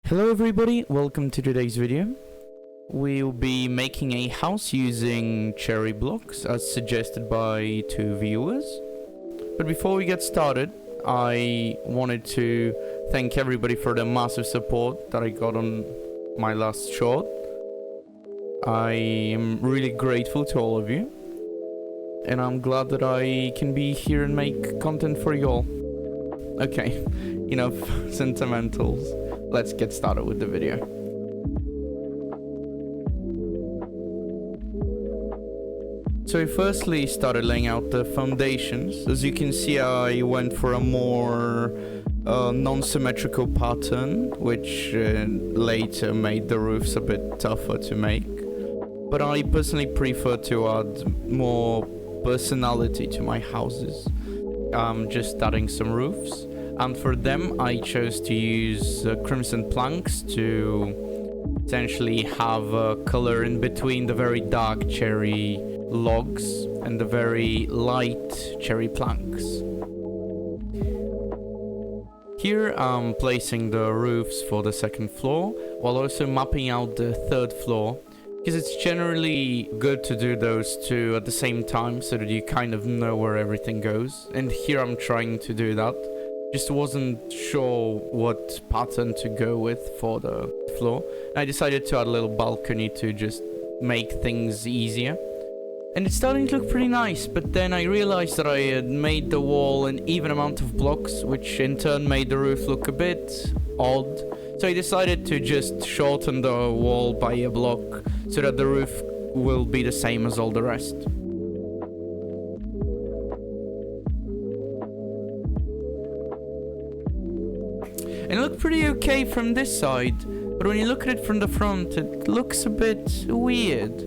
Hello everybody, welcome to today's video. We'll be making a house using cherry blocks as suggested by two viewers. But before we get started, I wanted to thank everybody for the massive support that I got on my last short. I am really grateful to all of you. And I'm glad that I can be here and make content for you all. Okay, enough sentimentals. Let's get started with the video. So I firstly started laying out the foundations. As you can see, I went for a more non-symmetrical pattern, which later made the roofs a bit tougher to make. But I personally prefer to add more personality to my houses. Just adding some roofs. And for them, I chose to use crimson planks to essentially have a color in between the very dark cherry logs and the very light cherry planks. Here I'm placing the roofs for the second floor, while also mapping out the third floor, because it's generally good to do those two at the same time so that you kind of know where everything goes. And here I'm trying to do that. Just wasn't sure what pattern to go with for the floor. I decided to add a little balcony to just make things easier. And it's starting to look pretty nice, but then I realized that I had made the wall an even amount of blocks, which in turn made the roof look a bit odd. So I decided to just shorten the wall by a block so that the roof will be the same as all the rest. And it looked pretty okay from this side, but when you look at it from the front, it looks a bit weird.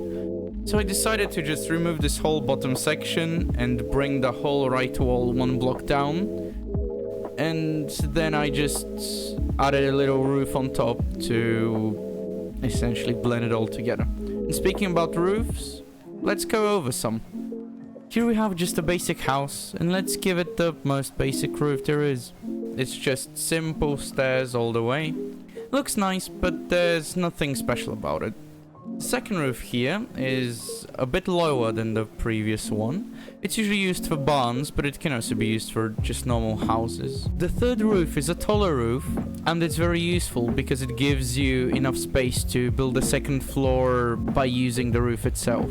So I decided to just remove this whole bottom section and bring the whole right wall one block down. And then I just added a little roof on top to essentially blend it all together. And speaking about roofs, let's go over some. Here we have just a basic house, and let's give it the most basic roof there is. It's just simple stairs all the way. Looks nice, but there's nothing special about it. The second roof here is a bit lower than the previous one. It's usually used for barns, but it can also be used for just normal houses. The third roof is a taller roof, and it's very useful because it gives you enough space to build a second floor by using the roof itself.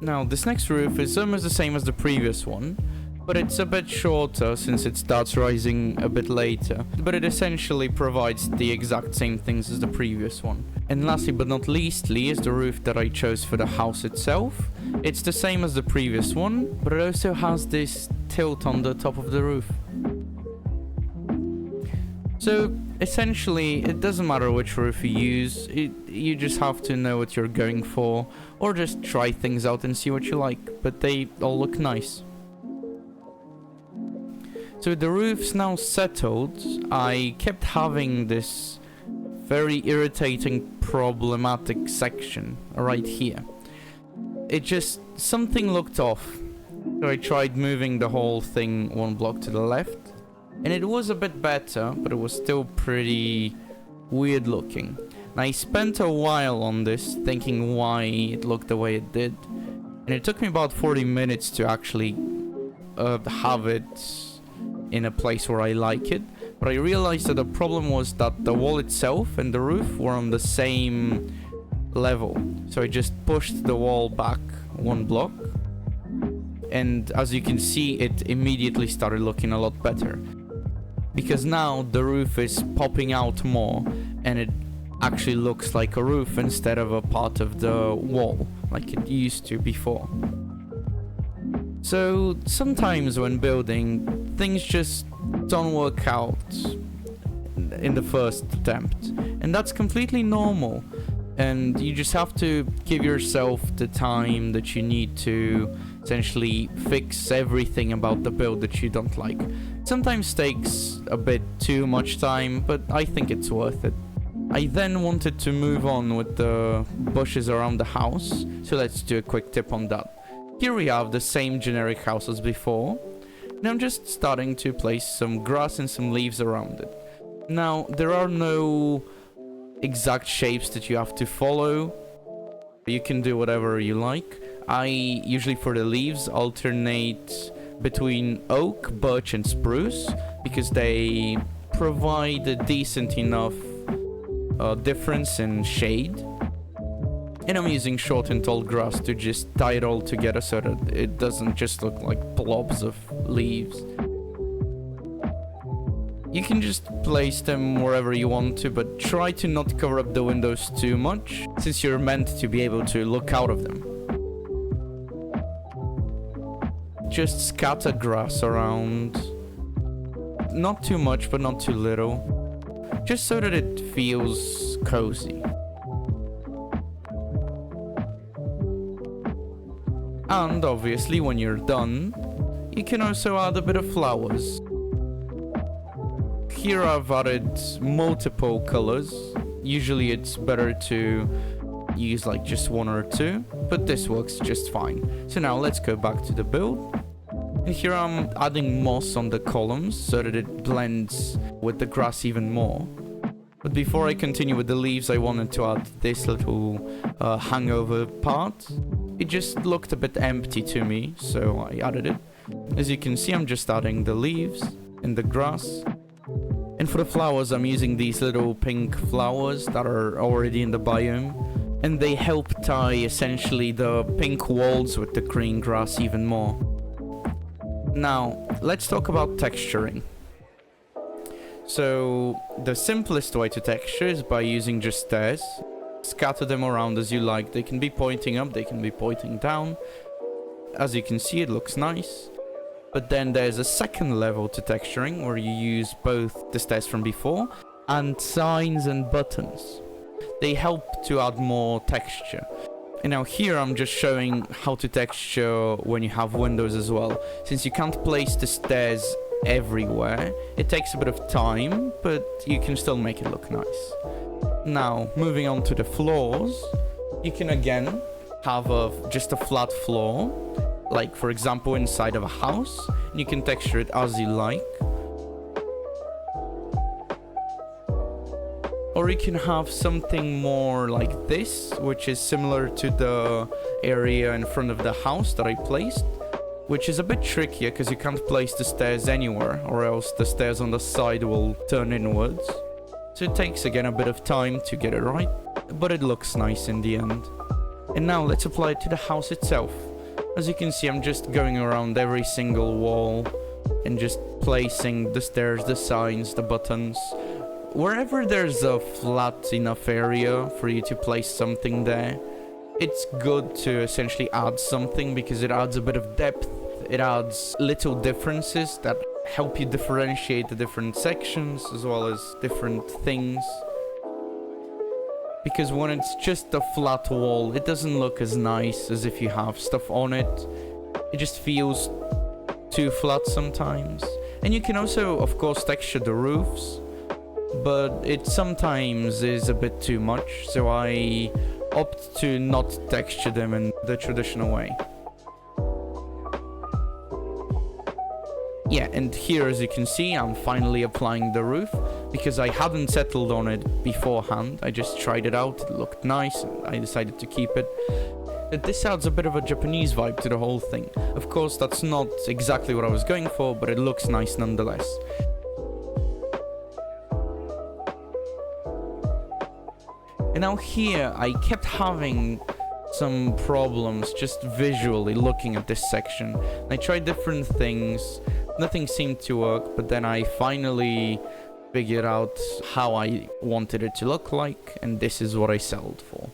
Now, this next roof is almost the same as the previous one, but it's a bit shorter since it starts rising a bit later. But it essentially provides the exact same things as the previous one. And lastly but not leastly is the roof that I chose for the house itself. It's the same as the previous one, but it also has this tilt on the top of the roof. So essentially, it doesn't matter which roof you use, you just have to know what you're going for, or just try things out and see what you like, but they all look nice. So the roof's now settled. I kept having this very irritating, problematic section right here. It just, something looked off. So I tried moving the whole thing one block to the left. And it was a bit better, but it was still pretty weird looking. And I spent a while on this, thinking why it looked the way it did. And it took me about 40 minutes to actually have it in a place where I like it. But I realized that the problem was that the wall itself and the roof were on the same level. So I just pushed the wall back one block. And as you can see, it immediately started looking a lot better. Because now the roof is popping out more and it actually looks like a roof instead of a part of the wall like it used to before. So sometimes when building, things just don't work out in the first attempt, and that's completely normal. And you just have to give yourself the time that you need to essentially fix everything about the build that you don't like. Sometimes takes a bit too much time, but I think it's worth it. I then wanted to move on with the bushes around the house, so let's do a quick tip on that. Here we have the same generic house as before, And I'm just starting to place some grass and some leaves around it. Now, there are no exact shapes that you have to follow. You can do whatever you like. I usually, for the leaves, alternate between oak, birch and spruce, because they provide a decent enough difference in shade. And I'm using short and tall grass to just tie it all together so that it doesn't just look like blobs of leaves. You can just place them wherever you want to, but try to not cover up the windows too much, since you're meant to be able to look out of them. Just scatter grass around. Not too much, but not too little. Just so that it feels cozy. And obviously, when you're done, you can also add a bit of flowers. Here I've added multiple colors. Usually it's better to use like just one or two, but this works just fine. So now let's go back to the build. And here I'm adding moss on the columns so that it blends with the grass even more. But before I continue with the leaves, I wanted to add this little hangover part. It just looked a bit empty to me, so I added it. As you can see, I'm just adding the leaves and the grass. And for the flowers, I'm using these little pink flowers that are already in the biome. And they help tie essentially the pink walls with the green grass even more. Now, let's talk about texturing. So, the simplest way to texture is by using just stairs. Scatter them around as you like. They can be pointing up, they can be pointing down. As you can see, it looks nice. But then there's a second level to texturing where you use both the stairs from before and signs and buttons. They help to add more texture. And now here I'm just showing how to texture when you have windows as well. Since you can't place the stairs everywhere, it takes a bit of time, but you can still make it look nice. Now, moving on to the floors, you can again have just a flat floor. Like, for example, inside of a house, and you can texture it as you like. Or you can have something more like this, which is similar to the area in front of the house that I placed, which is a bit trickier because you can't place the stairs anywhere, or else the stairs on the side will turn inwards. So it takes again a bit of time to get it right, but it looks nice in the end. And now let's apply it to the house itself. As you can see, I'm just going around every single wall and just placing the stairs, the signs, the buttons. Wherever there's a flat enough area for you to place something there, it's good to essentially add something because it adds a bit of depth. It adds little differences that help you differentiate the different sections as well as different things. Because when it's just a flat wall, it doesn't look as nice as if you have stuff on it. It just feels too flat sometimes. And you can also, of course, texture the roofs, but it sometimes is a bit too much, so I opt to not texture them in the traditional way. Yeah, and here, as you can see, I'm finally applying the roof, because I hadn't settled on it beforehand. I just tried it out, it looked nice, and I decided to keep it. But this adds a bit of a Japanese vibe to the whole thing. Of course, that's not exactly what I was going for, but it looks nice nonetheless. And now here, I kept having some problems just visually looking at this section. I tried different things, nothing seemed to work, but then I finally figured out how I wanted it to look like, and this is what I settled for.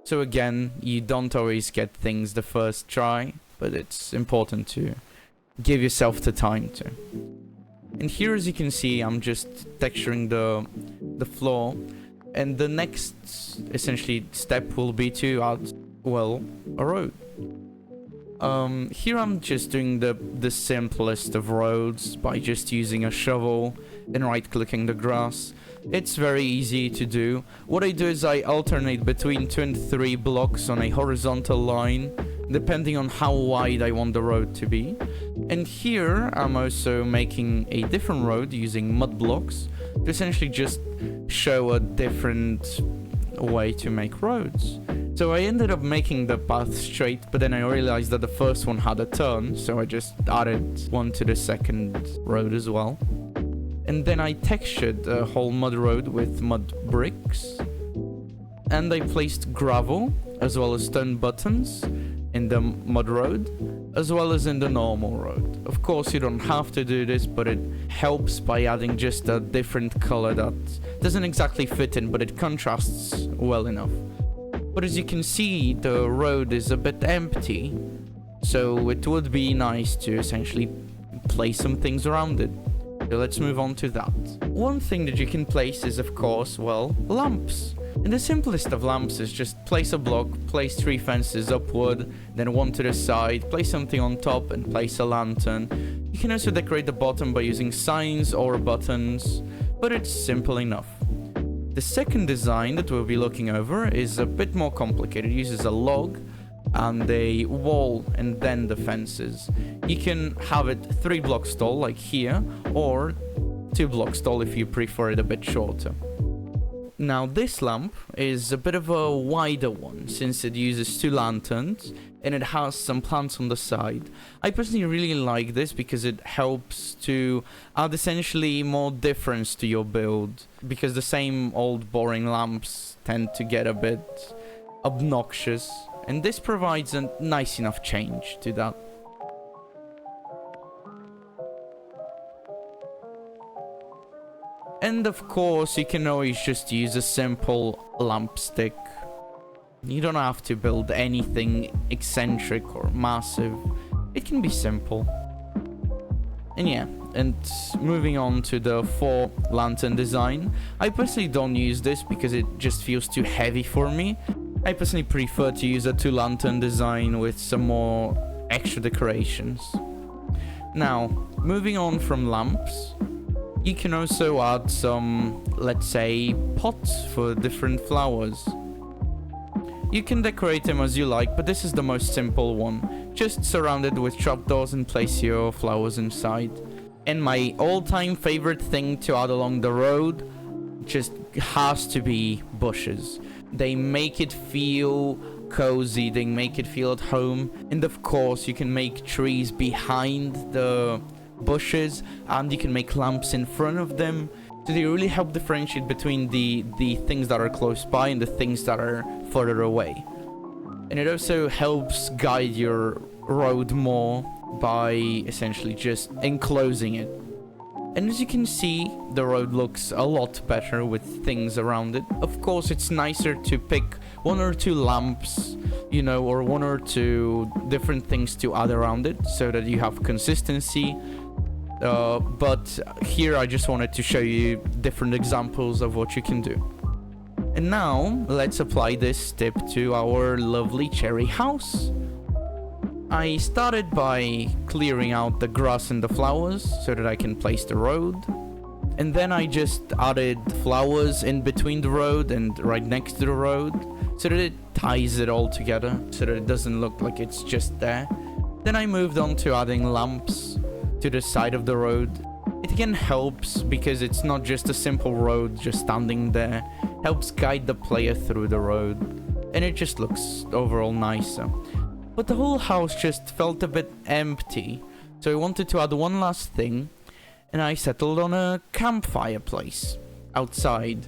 So again, you don't always get things the first try, but it's important to give yourself the time to. And here, as you can see, I'm just texturing the floor. And the next, essentially, step will be to add, well, a road. Here I'm just doing the simplest of roads by just using a shovel and right-clicking the grass. It's very easy to do. What I do is I alternate between 2 and 3 blocks on a horizontal line depending on how wide I want the road to be. And here I'm also making a different road using mud blocks to essentially just show a different way to make roads. So I ended up making the path straight, but then I realized that the first one had a turn, so I just added one to the second road as well. And then I textured a whole mud road with mud bricks. And I placed gravel, as well as stone buttons, in the mud road, as well as in the normal road. Of course, you don't have to do this, but it helps by adding just a different color that doesn't exactly fit in, but it contrasts well enough. But as you can see, the road is a bit empty, so it would be nice to essentially place some things around it. So let's move on to that. One thing that you can place is, of course, well, lamps. And the simplest of lamps is just place a block, place 3 fences upward, then one to the side, place something on top, and place a lantern. You can also decorate the bottom by using signs or buttons, but it's simple enough. The second design that we'll be looking over is a bit more complicated. It uses a log and a wall and then the fences. You can have it 3 blocks tall like here, or 2 blocks tall if you prefer it a bit shorter. Now this lamp is a bit of a wider one since it uses 2 lanterns and it has some plants on the side. I personally really like this because it helps to add essentially more difference to your build, because the same old boring lamps tend to get a bit obnoxious, and this provides a nice enough change to that. And of course, you can always just use a simple lamp stick. You don't have to build anything eccentric or massive. It can be simple. And yeah, and moving on to the 4 lantern design. I personally don't use this because it just feels too heavy for me. I personally prefer to use a 2 lantern design with some more extra decorations. Now, moving on from lamps, you can also add some, let's say, pots for different flowers. You can decorate them as you like, but this is the most simple one. Just surround it with trapdoors and place your flowers inside. And my all-time favorite thing to add along the road just has to be bushes. They make it feel cozy, they make it feel at home. And of course, you can make trees behind the bushes, and you can make lamps in front of them, so they really help differentiate between the things that are close by and the things that are further away. And it also helps guide your road more by essentially just enclosing it. And as you can see, the road looks a lot better with things around it. Of course, it's nicer to pick 1 or 2 lamps, you know, or 1 or 2 different things to add around it so that you have consistency. But here I just wanted to show you different examples of what you can do. And now let's apply this tip to our lovely cherry house. I started by clearing out the grass and the flowers so that I can place the road. And then I just added flowers in between the road and right next to the road so that it ties it all together, so that it doesn't look like it's just there. Then I moved on to adding lamps to the side of the road. It again helps because it's not just a simple road just standing there. It helps guide the player through the road, and it just looks overall nicer. But the whole house just felt a bit empty, so I wanted to add one last thing, and I settled on a campfire place outside.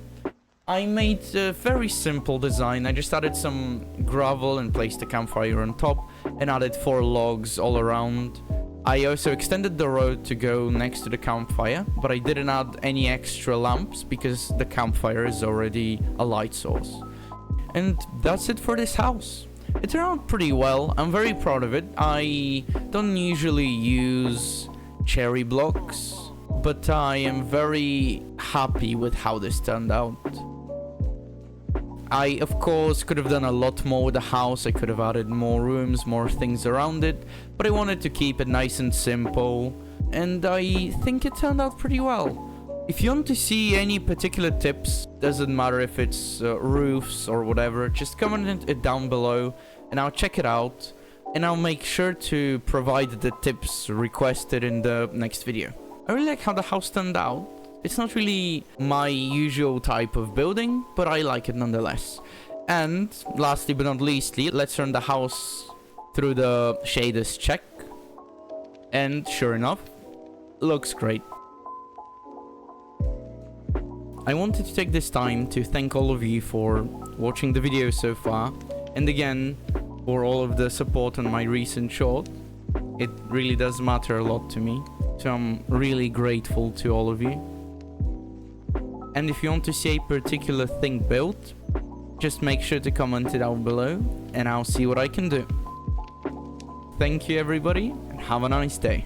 I made a very simple design. I just added some gravel and placed the campfire on top, and added 4 logs all around. I also extended the road to go next to the campfire, but I didn't add any extra lamps because the campfire is already a light source. And that's it for this house. It turned out pretty well. I'm very proud of it. I don't usually use cherry blocks, but I am very happy with how this turned out. I, of course, could have done a lot more with the house. I could have added more rooms, more things around it, but I wanted to keep it nice and simple, and I think it turned out pretty well. If you want to see any particular tips, doesn't matter if it's roofs or whatever, just comment it down below, and I'll check it out. and I'll make sure to provide the tips requested in the next video. I really like how the house turned out. It's not really my usual type of building, but I like it nonetheless. And lastly but not leastly, let's run the house through the shaders check. And sure enough, looks great. I wanted to take this time to thank all of you for watching the video so far, and again, for all of the support on my recent short. It really does matter a lot to me, so I'm really grateful to all of you. And if you want to see a particular thing built, just make sure to comment it down below, and I'll see what I can do. Thank you everybody, and have a nice day.